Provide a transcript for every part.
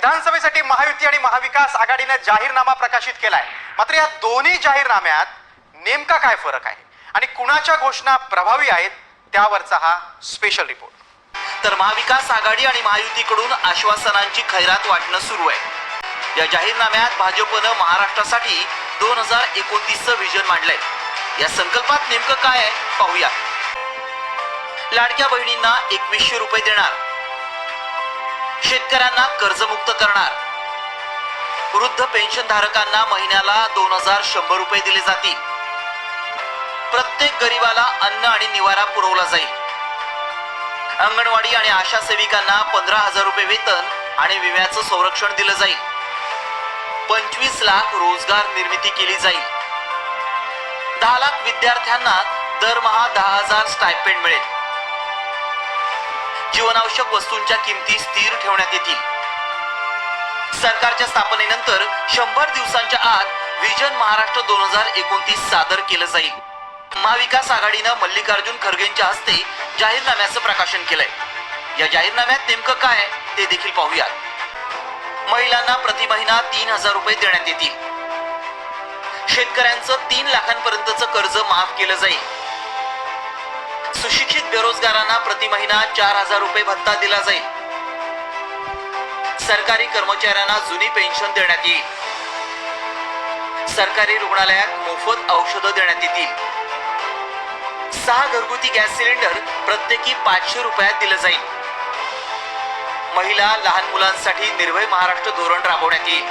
विधानसभेसाठी महायुती आणि महाविकास आघाडीने जाहीरनामा प्रकाशित केलाय। मात्र या दोन्ही जाहीरनाम्यात नेमका काय फरक आहे आणि कुणाच्या घोषणा प्रभावी आहेत त्यावरचा हा स्पेशल रिपोर्ट। तर महाविकास आघाडी आणि महायुतीकडून आश्वासनांची खैरात वाटणं सुरू आहे। या जाहीरनाम्यात भाजपनं महाराष्ट्रासाठी 2029चं व्हिजन मांडलंय। या संकल्पात नेमकं काय आहे पाहूया। लाडक्या बहिणींना 2100 रुपये देणार, शेतकऱ्यांना कर्जमुक्त करणार, वृद्ध पेन्शन धारकांना महिन्याला 2100 रुपये दिले जातील, प्रत्येक गरीबाला अन्न आणि निवारा पुरवला जाईल, अंगणवाडी आणि आशा सेविकांना 15,000 रुपये वेतन आणि विम्याचं संरक्षण दिलं जाईल, 25 लाख रोजगार निर्मिती केली जाईल, 10 लाख विद्यार्थ्यांना दरमहा 10,000 स्टायपेंड मिळेल, जीवनावश्यक वस्तूंच्या किमती स्थिर ठेवण्यात येतील। सरकारच्या स्थापनेनंतर 100 दिवसांच्या आत व्हिजन महाराष्ट्र 2029 सादर केलं जाईल। महाविकास आघाडीनं मल्लिकार्जुन खरगेंच्या हस्ते जाहीरनाम्याचं प्रकाशन केलंय। या जाहीरनाम्यात नेमकं काय ते देखील पाहूया। महिलांना प्रति महिना 3,000 रुपये देण्यात येतील, शेतकऱ्यांचं 3 लाखांपर्यंतचं कर्ज माफ केलं जाईल, सुशिक्षित बेरोजगारांना प्रति महिना 4,000 रुपये भत्ता दिला जाईल, सरकारी कर्मचाऱ्यांना जुनी पेन्शन देण्यात येईल, सरकारी रुग्णालयात मोफत औषधं देण्यात येतील, 6 घरगुती गॅस सिलेंडर प्रत्येकी 500 रुपयात दिलं जाईल, महिला लहान मुलांसाठी निर्भय महाराष्ट्र धोरण राबवण्यात येईल,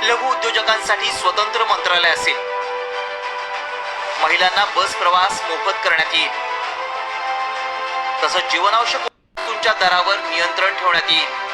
लघु उद्योजकांसाठी स्वतंत्र मंत्रालय असेल, महिलांना बस प्रवास मोफत करण्यात येईल, तसंच जीवनावश्यक वस्तूंच्या दरावर नियंत्रण ठेवण्यात येईल।